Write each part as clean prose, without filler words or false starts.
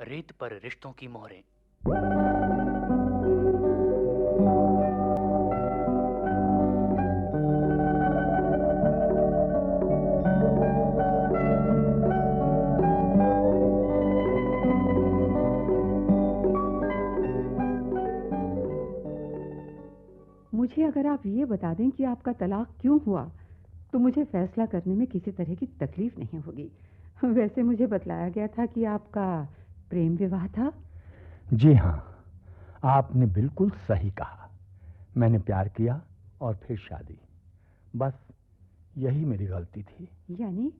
रेत पर रिश्तों की मोहरें। मुझे अगर आप ये बता दें कि आपका तलाक क्यों हुआ, तो मुझे फैसला करने में किसी तरह की तकलीफ नहीं होगी। वैसे मुझे बतलाया गया था कि आपका प्रेम विवाह था। जी हाँ, आपने बिल्कुल सही कहा। मैंने प्यार किया और फिर शादी। बस यही मेरी गलती थी। यानी?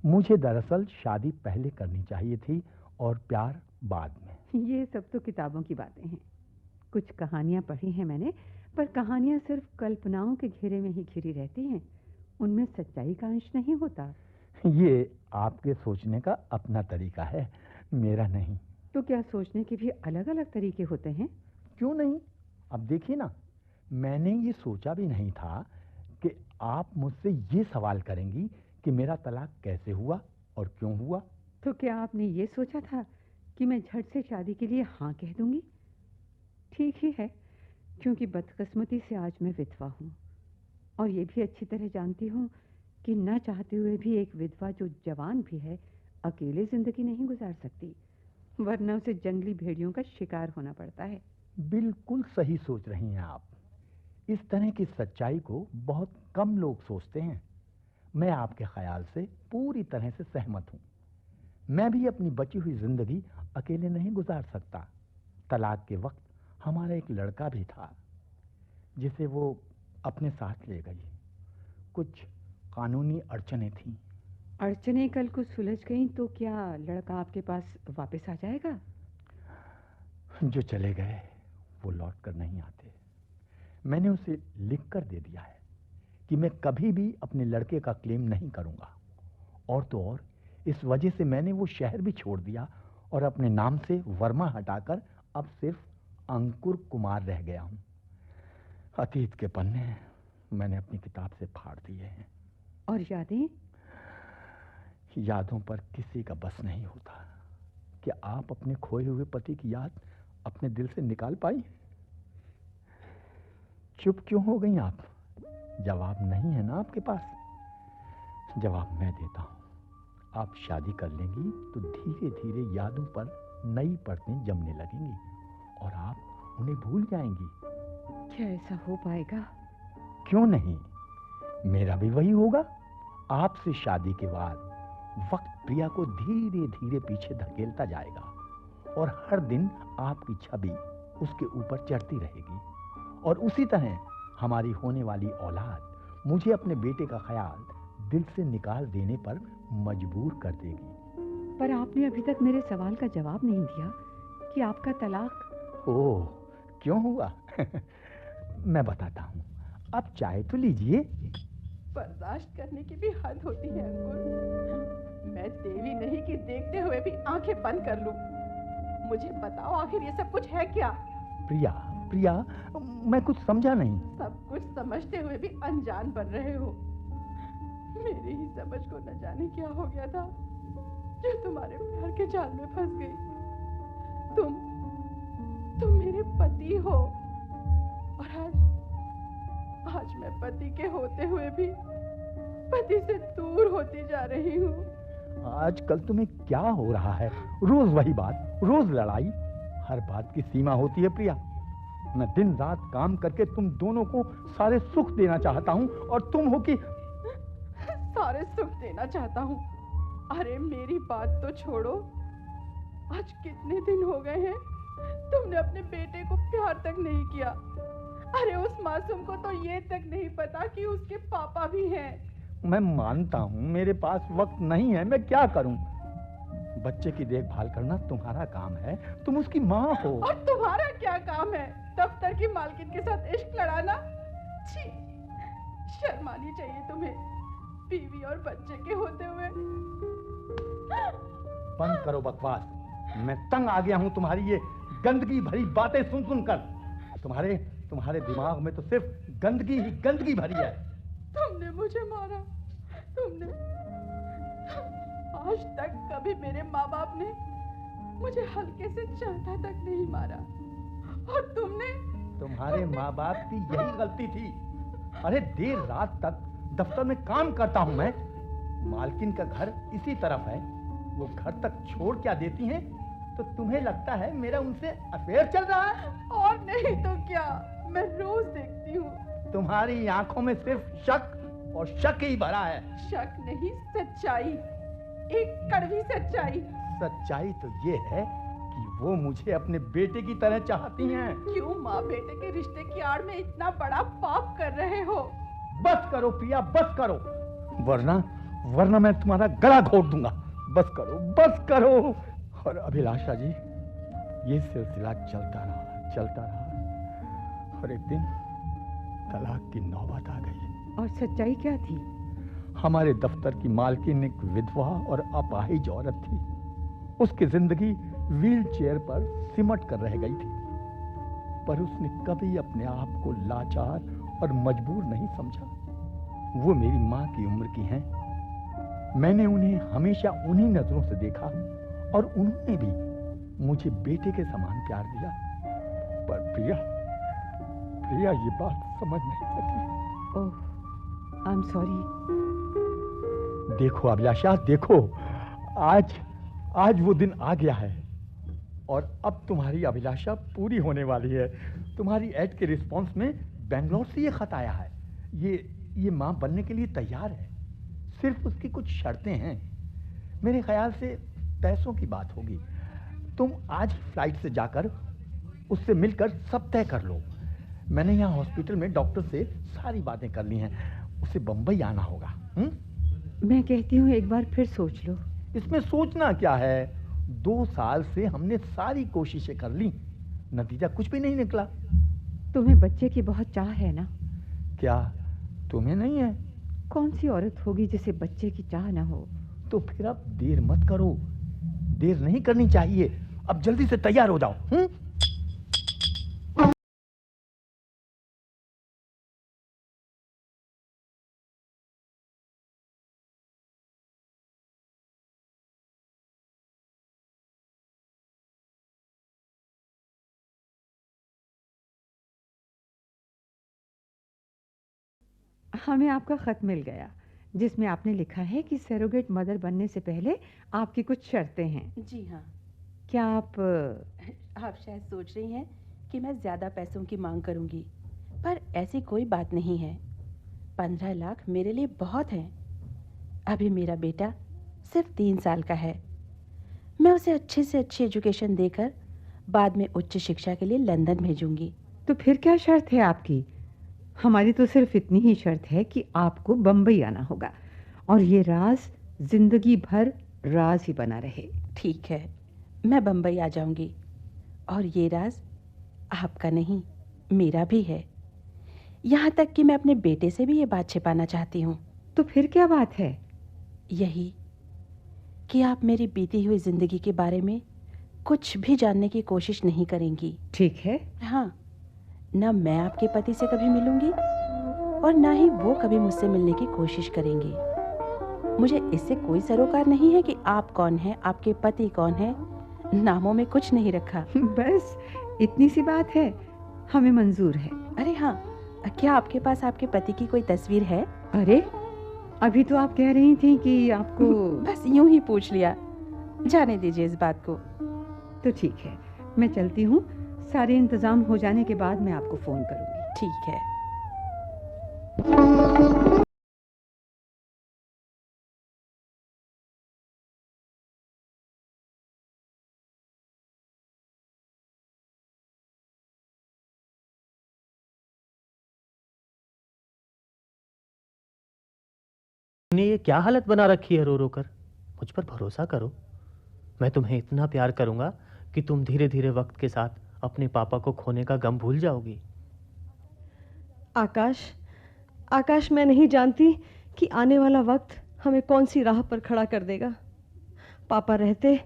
मुझे दरअसल शादी पहले करनी चाहिए थी और प्यार बाद में। ये सब तो किताबों की बातें हैं। कुछ कहानियां पढ़ी हैं मैंने, पर कहानियां सिर्फ कल्पनाओं के घेरे में ही घिरी रहती हैं। उनमें सच्चाई का अंश नहीं होता। ये आपके सोचने का अपना तरीका है, मेरा नहीं। तो क्या सोचने के भी अलग अलग तरीके होते हैं? क्यों नहीं? अब देखिए ना, मैंने ये सोचा भी नहीं था कि आप मुझसे ये सवाल करेंगी कि मेरा तलाक कैसे हुआ और क्यों हुआ। तो क्या आपने ये सोचा था कि मैं झट से शादी के लिए हाँ कह दूंगी? ठीक ही है, क्योंकि बदकिस्मती से आज मैं विधवा हूँ, और ये भी अच्छी तरह जानती हूँ कि न चाहते हुए भी एक विधवा जो जवान भी है, अकेले जिंदगी नहीं गुजार सकती, वरना उसे जंगली भेड़ियों का शिकार होना पड़ता है। बिल्कुल सही सोच रही हैं आप। इस तरह की सच्चाई को बहुत कम लोग सोचते हैं। मैं आपके ख्याल से पूरी तरह से सहमत हूँ। मैं भी अपनी बची हुई जिंदगी अकेले नहीं गुजार सकता। तलाक के वक्त हमारा एक लड़का भी था, जिसे वो अपने साथ ले गई। कुछ कानूनी अड़चनें थीं। अड़चनें कल को सुलझ गईं तो क्या लड़का आपके पास वापस आ जाएगा? जो चले गए वो लौट कर नहीं आते। मैंने उसे लिख कर दे दिया है कि मैं कभी भी अपने लड़के का क्लेम नहीं करूंगा। और तो और, इस वजह से मैंने वो शहर भी छोड़ दिया और अपने नाम से वर्मा हटाकर अब सिर्फ अंकुर कुमार रह गया हूं। अतीत के पन्ने मैंने अपनी किताब से फाड़ दिए हैं। और यादें? यादों पर किसी का बस नहीं होता। क्या आप अपने खोए हुए पति की याद अपने दिल से निकाल पाई? चुप क्यों हो गई आप? जवाब नहीं है ना आपके पास? जवाब मैं देता हूं। आप शादी कर लेंगी तो धीरे धीरे यादों पर नई परतें जमने लगेंगी और आप उन्हें भूल जाएंगी। क्या ऐसा हो पाएगा? क्यों नहीं? मेरा भी वही होगा। आपसे शादी के बाद वक्त प्रिया को धीरे धीरे पीछे धकेलता जाएगा और हर दिन आपकी छवि उसके ऊपर चढ़ती रहेगी और उसी तरह हमारी होने वाली औलाद मुझे अपने बेटे का ख्याल दिल से निकाल देने पर मजबूर कर देगी। पर आपने अभी तक मेरे सवाल का जवाब नहीं दिया कि आपका तलाक। ओह, क्यों हुआ? मैं बताता हूं। आप चाय तो लीजिए। बर्दाश्त करने की भी हद होती है अंकुर। मैं देवी नहीं कि देखते हुए भी आंखें बंद कर लूं। मुझे बताओ, आखिर ये सब कुछ है क्या? प्रिया, प्रिया, मैं कुछ समझा नहीं। सब कुछ समझते हुए भी अनजान बन रहे हो। मेरी ही समझ को न जाने क्या हो गया था जो तुम्हारे प्यार के जाल में फंस गई। तुम मेरे पति हो, और आज मैं पति के होते हुए भी पति से दूर होती जा रही हूँ। आजकल तुम्हें क्या हो रहा है? रोज वही बात, रोज लड़ाई। हर बात की सीमा होती है प्रिया। मैं दिन रात काम करके तुम दोनों को सारे सुख देना चाहता हूँ और तुम हो कि सारे सुख देना चाहता हूँ? अरे मेरी बात तो छोड़ो। आज कितने दिन हो गए हैं तुमने अपने बेटे को प्यार तक नहीं किया। अरे उस मासूम को तो ये तक नहीं पता कि उसके पापा भी हैं। मैं मानता हूँ मेरे पास वक्त नहीं है, मैं क्या करूँ? बच्चे की देखभाल करना तुम्हारा काम है, तुम उसकी माँ हो। और तुम्हारा क्या काम है दफ्तर की मालकिन के साथ इश्क लड़ाना? छी, शर्म आनी चाहिए तुम्हें, बीवी और बच्चे के होते हुए। बंद करो बकवास। मैं तंग आ गया हूँ तुम्हारी ये गंदगी भरी बातें सुन सुनकर। तुम्हारे दिमाग में तो सिर्फ गंदगी ही गंदगी भरी है। तुमने मुझे मारा। तुमने आज तक कभी मेरे माँ बाप ने मुझे हल्के से चांटा तक नहीं मारा। और तुमने तुम्हारे माँ बाप की यही गलती थी। अरे देर रात तक दफ्तर में काम करता हूँ मैं। मालकिन का घर इसी तरफ है, वो घर तक छोड़ क्या देती हैं, तो तुम्हें लगता है मेरा उनसे अफेयर चल रहा है? और नहीं तो क्या, मैं रोज देखती हूँ। तुम्हारी आंखों में सिर्फ शक और शक ही भरा है। शक नहीं, सच्चाई, एक कड़वी सच्चाई। सच्चाई तो ये है कि वो मुझे अपने बेटे की तरह चाहती हैं। क्यों माँ बेटे के रिश्ते की आड़ में इतना बड़ा पाप कर रहे हो? बस करो प्रिया, बस करो, वरना मैं तुम्हारा गला घोट दूंगा। बस करो, बस करो। और अभिलाषा जी, ये सिलसिला चलता रहा और एक दिन तलाक की नौबत आ गई। और सच्चाई क्या थी? हमारे दफ्तर की मालकिन एक विधवा और अपाहिज औरत थी। उसकी जिंदगी व्हील चेयर पर सिमट कर रह गई थी, पर उसने कभी अपने आप को लाचार और मजबूर नहीं समझा। वो मेरी माँ की उम्र की हैं। मैंने उन्हें हमेशा उन्हीं नजरों से देखा और उन्होंने भी मुझे बेटे के समान प्यार दिया। पर प्रिया ये बात समझ नहीं सकी। ओह, आई एम सॉरी। देखो अभिलाषा, देखो, आज वो दिन आ गया है और अब तुम्हारी अभिलाषा पूरी होने वाली है। तुम्हारी ऐड के रिस्पॉन्स में बेंगलोर से ये खत आया है। ये माँ बनने के लिए तैयार है, सिर्फ उसकी कुछ शर्तें हैं। मेरे ख्याल से पैसों की बात होगी। तुम आज फ्लाइट से जाकर उससे मिलकर सब तय कर लो। मैंने यहाँ हॉस्पिटल में डॉक्टर से सारी बातें कर ली हैं। उसे बंबई आना होगा। मैं कहती हूँ एक बार फिर सोच लो। इसमें सोचना क्या है? 2 साल से हमने सारी कोशिशें कर ली, नतीजा कुछ भी नहीं निकला। तुम्हें बच्चे की बहुत चाह है ना? क्या तुम्हें नहीं है? कौन सी औरत होगी जिसे बच्चे की चाह ना हो? तो फिर अब देर मत करो, देर नहीं करनी चाहिए। अब जल्दी से तैयार हो जाओ। हमें आपका खत मिल गया, जिसमें आपने लिखा है कि सरोगेट मदर बनने से पहले आपकी कुछ शर्तें हैं। जी हाँ। क्या आप शायद सोच रही हैं कि मैं ज़्यादा पैसों की मांग करूंगी, पर ऐसी कोई बात नहीं है। 15 लाख मेरे लिए बहुत है। अभी मेरा बेटा सिर्फ 3 साल का है। मैं उसे अच्छे से अच्छी एजुकेशन देकर बाद में उच्च शिक्षा के लिए लंदन भेजूंगी। तो फिर क्या शर्त है आपकी? हमारी तो सिर्फ इतनी ही शर्त है कि आपको बंबई आना होगा और ये राज जिंदगी भर राज ही बना रहे। ठीक है, मैं बंबई आ जाऊंगी और ये राज आपका नहीं, मेरा भी है। यहाँ तक कि मैं अपने बेटे से भी ये बात छिपाना चाहती हूँ। तो फिर क्या बात है? यही कि आप मेरी बीती हुई जिंदगी के बारे में कुछ भी जानने की कोशिश नहीं करेंगी। ठीक है। हाँ, ना मैं आपके पति से कभी मिलूंगी और ना ही वो कभी मुझसे मिलने की कोशिश करेंगे। मुझे इससे कोई सरोकार नहीं है कि आप कौन हैं, आपके पति कौन है। नामों में कुछ नहीं रखा। बस इतनी सी बात है, हमें मंजूर है। अरे हाँ, क्या आपके पास आपके पति की कोई तस्वीर है? अरे अभी तो आप कह रही थी कि आपको बस यूं ही पूछ लिया, जाने दीजिए इस बात को। तो ठीक है, मैं चलती हूँ। सारे इंतजाम हो जाने के बाद मैं आपको फोन करूंगी। ठीक है। ने ये क्या हालत बना रखी है रो रो कर? मुझ पर भरोसा करो, मैं तुम्हें इतना प्यार करूंगा कि तुम धीरे धीरे वक्त के साथ अपने पापा को खोने का गम भूल जाओगी। आकाश, मैं नहीं जानती कि आने वाला वक्त हमें कौन सी राह पर खड़ा कर देगा। पापा रहते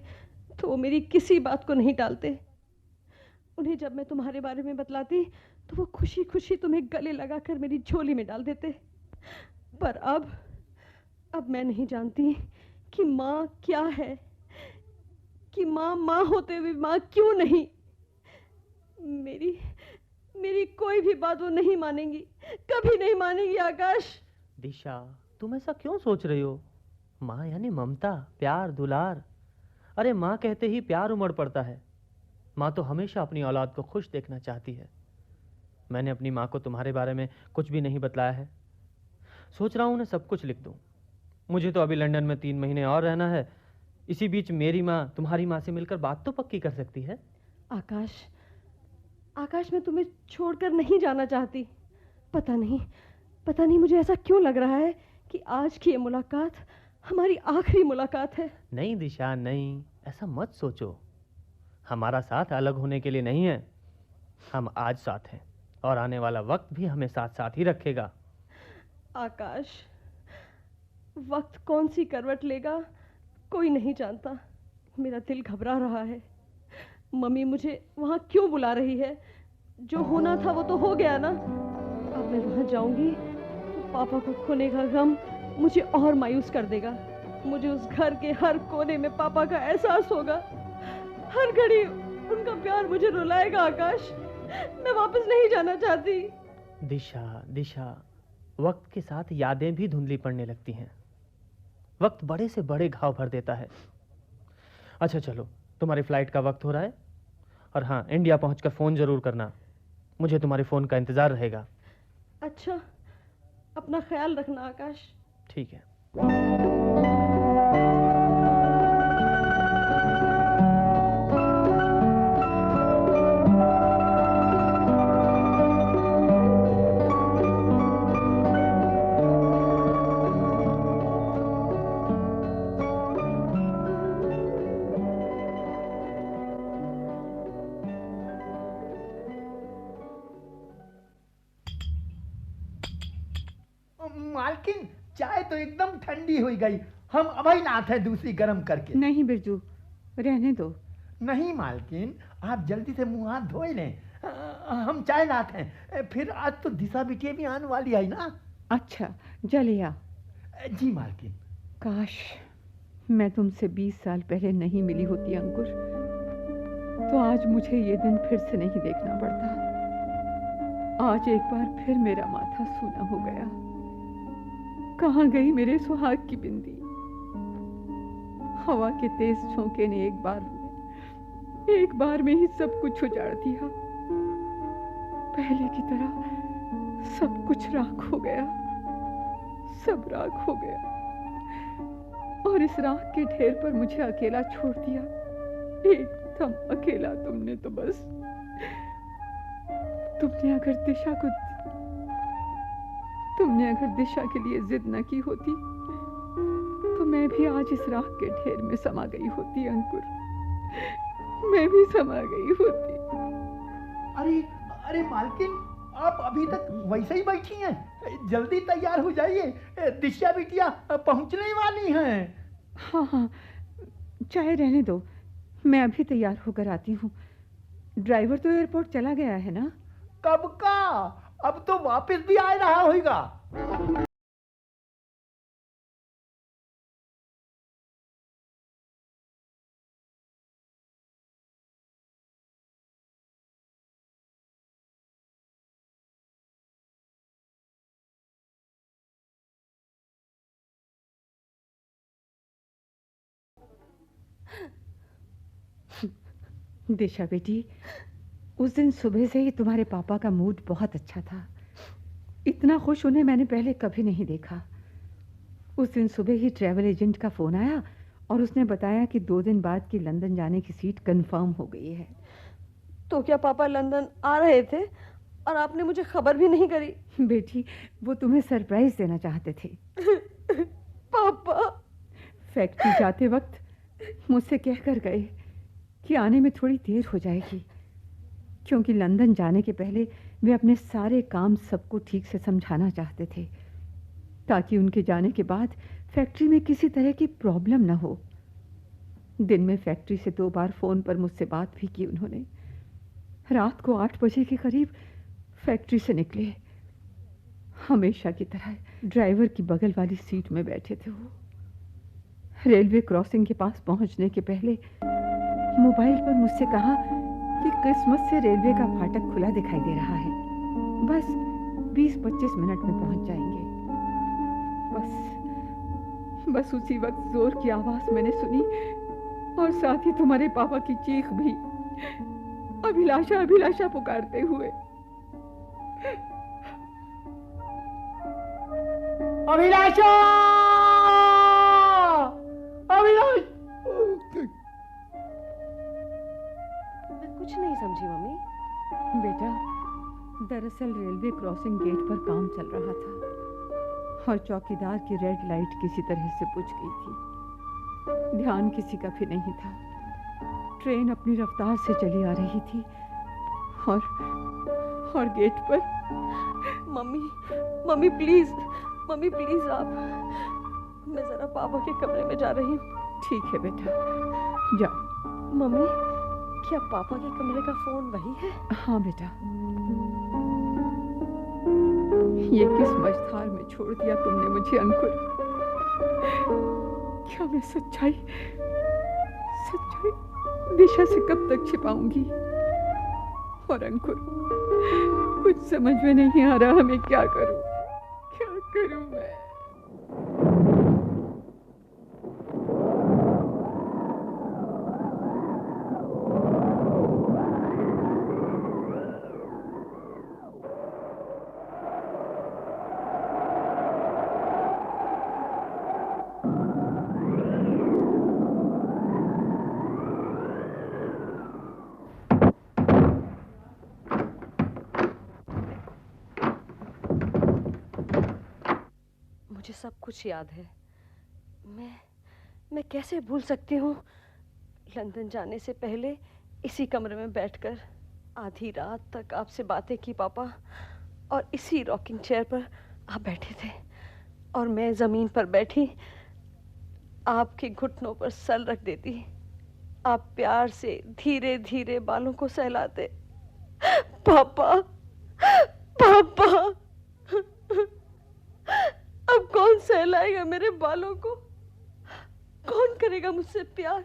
तो वो मेरी किसी बात को नहीं टालते। उन्हें जब मैं तुम्हारे बारे में बतलाती तो वो खुशी खुशी तुम्हें गले लगाकर मेरी झोली में डाल देते। पर अब मैं नहीं जानती कि माँ क्या है। कि माँ माँ होते हुए माँ क्यों नहीं। मेरी मेरी कोई भी बात वो नहीं मानेंगी, कभी नहीं मानेंगी आकाश। दिशा, तुम ऐसा क्यों सोच रही हो? माँ यानी ममता, प्यार, दुलार। अरे माँ कहते ही प्यार उमड़ पड़ता है। माँ तो हमेशा अपनी औलाद को खुश देखना चाहती है। मैंने अपनी माँ को तुम्हारे बारे में कुछ भी नहीं बतलाया है। सोच रहा हूँ उन्हें सब कुछ लिख दूँ। मुझे तो अभी लंदन में 3 महीने और रहना है। इसी बीच मेरी माँ तुम्हारी माँ से मिलकर बात तो पक्की कर सकती है। आकाश, आकाश, मैं तुम्हें छोड़कर नहीं जाना चाहती। पता नहीं मुझे ऐसा क्यों लग रहा है कि आज की ये मुलाकात हमारी आखिरी मुलाकात है। नहीं दिशा, नहीं, ऐसा मत सोचो। हमारा साथ अलग होने के लिए नहीं है। हम आज साथ हैं और आने वाला वक्त भी हमें साथ साथ ही रखेगा। आकाश, वक्त कौन सी करवट लेगा कोई नहीं जानता। मेरा दिल घबरा रहा है। मम्मी मुझे वहाँ क्यों बुला रही है? जो होना था वो तो हो गया ना। अब मैं वहाँ जाऊंगी तो पापा को खोने का गम मुझे और मायूस कर देगा। मुझे उस घर के हर कोने में पापा का एहसास होगा। हर घड़ी उनका प्यार मुझे रुलाएगा। आकाश, मैं वापस नहीं जाना चाहती। दिशा, दिशा, वक्त के साथ यादें भी धुंधली पड़ने लगती हैं। वक्त बड़े से बड़े घाव भर देता है। अच्छा चलो, तुम्हारी फ्लाइट का वक्त हो रहा है। और हाँ, इंडिया पहुंचकर फ़ोन ज़रूर करना। मुझे तुम्हारे फ़ोन का इंतज़ार रहेगा। अच्छा, अपना ख्याल रखना आकाश। ठीक है। मालकिन, चाय तो एकदम ठंडी हो गई। हम अभी लाते हैं दूसरी गर्म करके। नहीं बिरजू, रहने दो। नहीं मालकिन, आप जल्दी से मुंह हाथ धो लें। हम चाय लाते हैं। फिर आज तो दिशा बिटिया भी आने वाली है ना। अच्छा, जलिया। जी मालकिन। काश मैं तुमसे 20 साल पहले नहीं मिली होती अंकुर, तो आज मुझे ये दिन फिर से नहीं देखना पड़ता। आज एक बार फिर मेरा माथा सूना हो गया। कहाँ गई मेरे सुहाग की बिंदी? हवा के तेज झोंके ने एक बार में ही सब कुछ उजाड़ दिया। पहले की तरह सब कुछ राख हो गया, सब राख हो गया। और इस राख के ढेर पर मुझे अकेला छोड़ दिया, एकदम अकेला। तुमने तो बस, तुमने अगर दिशा के लिए जिद न की होती तो मैं भी आज इस राख के ढेर में समा गई होती अंकुर। मैं भी समा गई होती। अरे अरे मालकिन, आप अभी तक वैसे ही बैठी हैं। जल्दी तैयार हो जाइए, दिशा बिटिया पहुंचने वाली हैं। हाँ, चाहे रहने दो, मैं अभी तैयार होकर आती हूँ। ड्राइवर तो एयरपोर्ट चला गया है ना? कब का? अब तो वापस भी आ रहा होगा। दिशा बेटी, उस दिन सुबह से ही तुम्हारे पापा का मूड बहुत अच्छा था। इतना खुश उन्हें मैंने पहले कभी नहीं देखा। उस दिन सुबह ही ट्रैवल एजेंट का फ़ोन आया और उसने बताया कि 2 दिन बाद की लंदन जाने की सीट कंफर्म हो गई है। तो क्या पापा लंदन आ रहे थे और आपने मुझे खबर भी नहीं करी? बेटी, वो तुम्हें सरप्राइज देना चाहते थे। पापा फैक्ट्री जाते वक्त मुझसे कहकर गए कि आने में थोड़ी देर हो जाएगी, क्योंकि लंदन जाने के पहले वे अपने सारे काम सबको ठीक से समझाना चाहते थे, ताकि उनके जाने के बाद फैक्ट्री में किसी तरह की प्रॉब्लम ना हो। दिन में फैक्ट्री से 2 बार फ़ोन पर मुझसे बात भी की उन्होंने। रात को 8 बजे के करीब फैक्ट्री से निकले। हमेशा की तरह ड्राइवर की बगल वाली सीट में बैठे थे वो। रेलवे क्रॉसिंग के पास पहुंचने के पहले मोबाइल पर मुझसे कहा कि किस्मत से रेलवे का फाटक खुला दिखाई दे रहा है, बस 20-25 मिनट में पहुंच जाएंगे। बस उसी वक्त जोर की आवाज मैंने सुनी और साथ ही तुम्हारे पापा की चीख भी, अभिलाषा अभिलाषा पुकारते हुए। अभिलाषा! अभिलाष! मैं कुछ नहीं समझी मम्मी। बेटा, दरअसल रेलवे क्रॉसिंग गेट पर काम चल रहा था और चौकीदार की रेड लाइट किसी तरह से बुझ गई थी। ध्यान किसी का भी नहीं था। ट्रेन अपनी रफ्तार से चली आ रही थी और गेट पर। मम्मी प्लीज, मम्मी प्लीज आप, मैं जरा पापा के कमरे में जा रही हूँ। ठीक है बेटा, जाओ। मम्मी, क्या पापा के कमरे का फोन वही है? हाँ बेटा। ये किस मझधार में छोड़ दिया तुमने मुझे अंकुर। क्या मैं सच्चाई दिशा से कब तक छिपाऊंगी? और अंकुर, कुछ समझ में नहीं आ रहा मैं क्या करूं मैं। मुझे सब कुछ याद है। मैं कैसे भूल सकती हूँ लंदन जाने से पहले इसी कमरे में बैठकर आधी रात तक आपसे बातें की पापा, और इसी रॉकिंग चेयर पर आप बैठे थे और मैं जमीन पर बैठी आपके घुटनों पर सर रख देती। आप प्यार से धीरे धीरे बालों को सहलाते। पापा, पापा, अब कौन सहलाएगा मेरे बालों को? कौन करेगा मुझसे प्यार?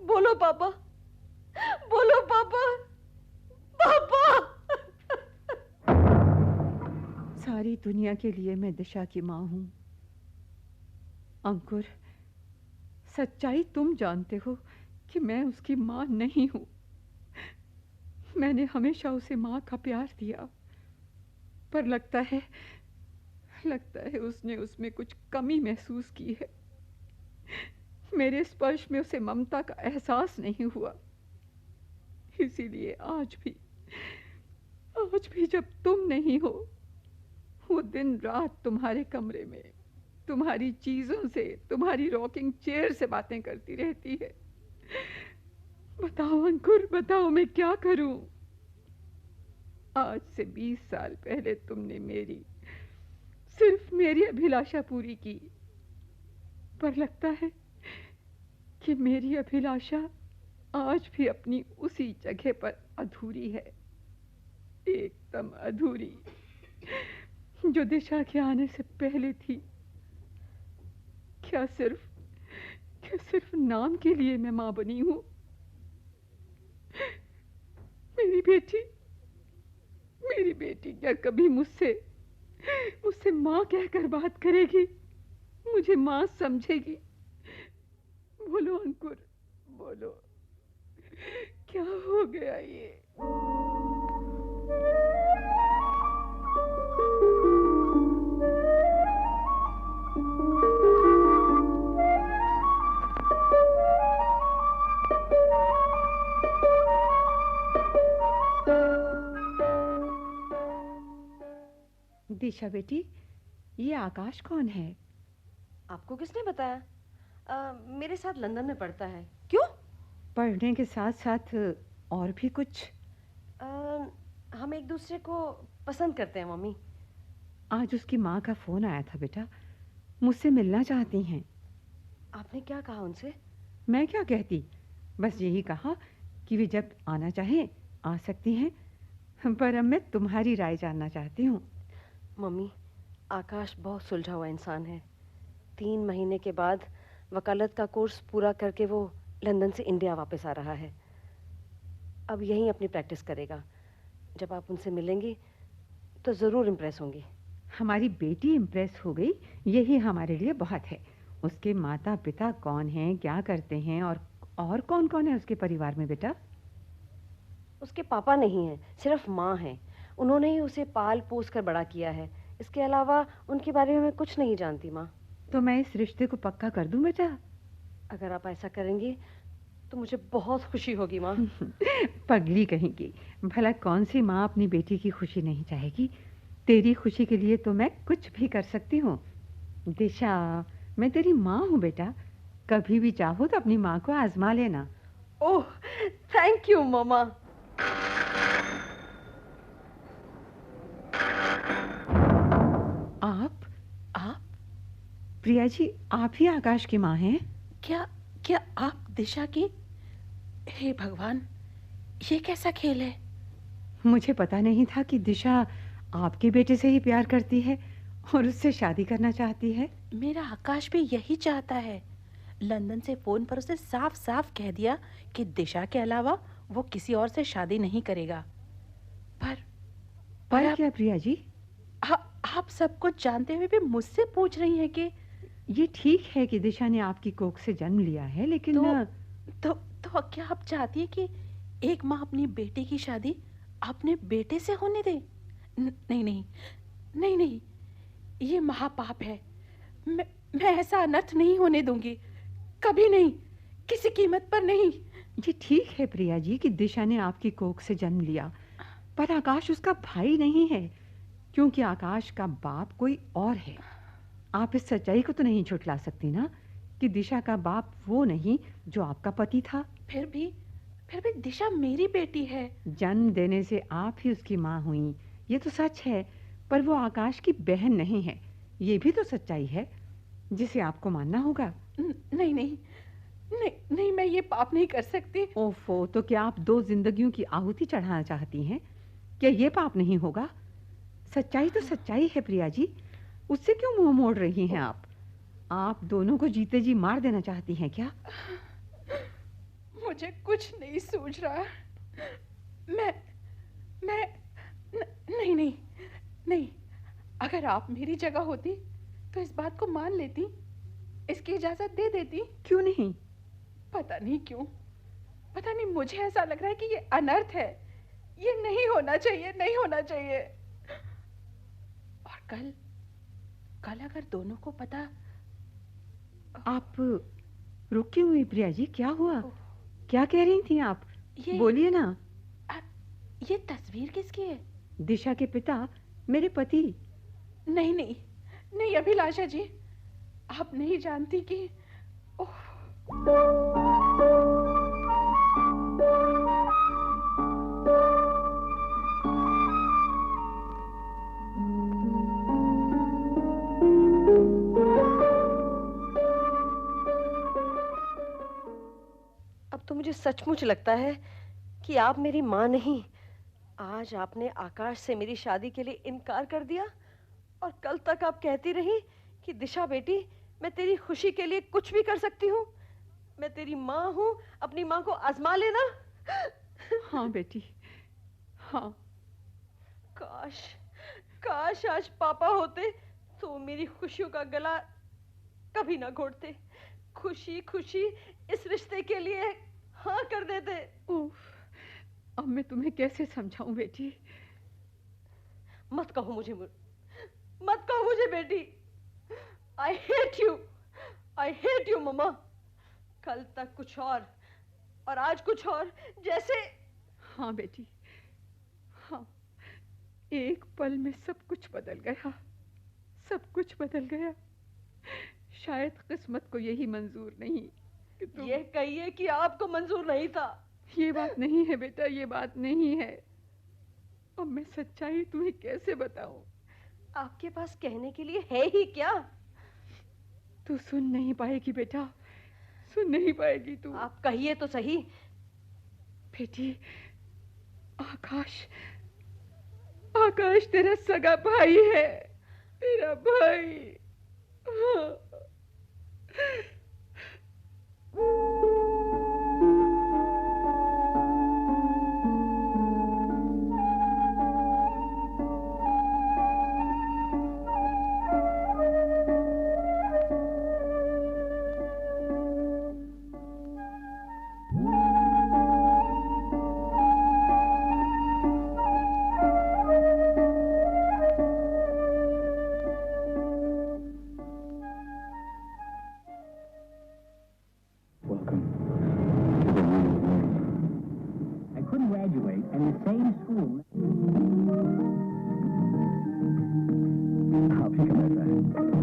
बोलो पापा, बोलो पापा, पापा। सारी दुनिया के लिए मैं दिशा की माँ हूं। अंकुर, सच्चाई तुम जानते हो कि मैं उसकी माँ नहीं हूं। मैंने हमेशा उसे माँ का प्यार दिया, पर लगता है उसने उसमें कुछ कमी महसूस की है। मेरे स्पर्श में उसे ममता का एहसास नहीं हुआ। इसीलिए आज भी जब तुम नहीं हो, वो दिन रात तुम्हारे कमरे में तुम्हारी चीजों से, तुम्हारी रॉकिंग चेयर से बातें करती रहती है। बताओ अंकुर, बताओ मैं क्या करूं? आज से 20 साल पहले तुमने सिर्फ मेरी अभिलाषा पूरी की, पर लगता है कि मेरी अभिलाषा आज भी अपनी उसी जगह पर अधूरी है, एकदम अधूरी, जो दिशा के आने से पहले थी। क्या सिर्फ नाम के लिए मैं मां बनी हूं? मेरी बेटी क्या कभी मुझसे माँ कहकर बात करेगी? मुझे माँ समझेगी? बोलो अंकुर, बोलो, क्या हो गया ये? दिशा बेटी, ये आकाश कौन है? आपको किसने बताया? मेरे साथ लंदन में पढ़ता है। क्यों? पढ़ने के साथ साथ और भी कुछ? हम एक दूसरे को पसंद करते हैं मम्मी। आज उसकी माँ का फोन आया था बेटा, मुझसे मिलना चाहती हैं। आपने क्या कहा उनसे? मैं क्या कहती, बस यही कहा कि वे जब आना चाहें आ सकती हैं, पर अब मैं तुम्हारी राय जानना चाहती हूँ। मम्मी, आकाश बहुत सुलझा हुआ इंसान है। 3 महीने के बाद वकालत का कोर्स पूरा करके वो लंदन से इंडिया वापस आ रहा है। अब यहीं अपनी प्रैक्टिस करेगा। जब आप उनसे मिलेंगी तो ज़रूर इम्प्रेस होंगी। हमारी बेटी इम्प्रेस हो गई, यही हमारे लिए बहुत है। उसके माता पिता कौन हैं, क्या करते हैं, और कौन कौन है उसके परिवार में बेटा? उसके पापा नहीं हैं, सिर्फ माँ हैं। उन्होंने ही उसे पाल पोस कर बड़ा किया है। इसके अलावा उनके बारे में मैं कुछ नहीं जानती माँ। तो मैं इस रिश्ते को पक्का कर दूं बेटा? अगर आप ऐसा करेंगी तो मुझे बहुत खुशी होगी माँ। पगली कहेंगी, भला कौन सी माँ अपनी बेटी की खुशी नहीं चाहेगी? तेरी खुशी के लिए तो मैं कुछ भी कर सकती हूँ। दिशा, मैं तेरी माँ हूँ बेटा, कभी भी चाहो तो अपनी माँ को आजमा लेना। ओह, थैंक यू मामा। आप प्रिया जी, आप ही आकाश की माँ हैं? क्या आप दिशा की? हे भगवान, ये कैसा खेल है? मुझे पता नहीं था कि दिशा आपके बेटे से ही प्यार करती है और उससे शादी करना चाहती है। मेरा आकाश भी यही चाहता है। लंदन से फोन पर उसे साफ साफ कह दिया कि दिशा के अलावा वो किसी और से शादी नहीं करेगा। पर क्या प्रिया जी? आप सब कुछ जानते हुए भी मुझसे पूछ रही हैं कि? ये ठीक है कि दिशा ने आपकी कोख से जन्म लिया है, लेकिन तो क्या आप चाहती हैं कि एक माँ अपनी बेटे की शादी अपने बेटे से होने दे? नहीं, ये महापाप है। मैं ऐसा अनर्थ नहीं होने दूंगी, कभी नहीं, किसी कीमत पर नहीं। ये ठीक है प्रिया जी कि दिशा ने आपकी कोख से जन्म लिया, पर आकाश उसका भाई नहीं है, क्योंकि आकाश का बाप कोई और है। आप इस सच्चाई को तो नहीं झुठला सकती ना कि दिशा का बाप वो नहीं जो आपका पति था। फिर भी दिशा मेरी बेटी है। जन्म देने से आप ही उसकी माँ हुई, ये तो सच है, पर वो आकाश की बहन नहीं है, ये भी तो सच्चाई है जिसे आपको मानना होगा। नहीं, मैं ये पाप नहीं कर सकती। ओफो, तो क्या आप 2 जिंदगियों की आहुति चढ़ाना चाहती हैं? क्या ये पाप नहीं होगा? सच्चाई तो सच्चाई है प्रिया जी, उससे क्यों मुंह मोड़ रही हैं आप दोनों को जीते जी मार देना चाहती हैं क्या? मुझे कुछ नहीं सूझ रहा। मैं नहीं, अगर आप मेरी जगह होती तो इस बात को मान लेती, इसकी इजाजत दे देती। क्यों नहीं? पता नहीं, मुझे ऐसा लग रहा है कि ये अनर्थ है, ये नहीं होना चाहिए। और कल अगर दोनों को पता। आप रुकी हुई प्रिया जी, क्या हुआ? क्या कह रही थी आप? बोलिए ना। ये तस्वीर किसकी है? दिशा के पिता, मेरे पति। नहीं अभिलाषा जी, आप नहीं जानती कि अब तो मुझे सचमुच लगता है कि आप मेरी माँ नहीं। आज आपने आकाश से मेरी शादी के लिए इनकार कर दिया और कल तक आप कहती रही कि दिशा बेटी, मैं तेरी खुशी के लिए कुछ भी कर सकती हूँ। मैं तेरी माँ हूँ, अपनी माँ को आजमा लेना। हाँ बेटी, हाँ। काश आज पापा होते तो मेरी खुशियों का गला कभी ना घोटते। खुशी इस रिश्ते के लिए हाँ कर देते। अब मैं तुम्हें कैसे समझाऊं बेटी? मत कहो मुझे बेटी। आई हेट यू मम्मा। कल तक कुछ और आज कुछ और, जैसे। हाँ बेटी, हाँ, एक पल में सब कुछ बदल गया। शायद किस्मत को यही मंजूर नहीं कि तुम। ये कहिए कि आपको मंजूर नहीं था। ये बात नहीं है बेटा, ये बात नहीं है। अब मैं सच्चाई तुम्हें कैसे बताऊं? आपके पास कहने के लिए है ही क्या? तू सुन नहीं पाएगी बेटा, सुन नहीं पाएगी तू। आप कहिए तो सही। बेटी, आकाश तेरा सगा भाई है, तेरा भाई। हाँ। graduate and the same school. आप ही का ऐसा है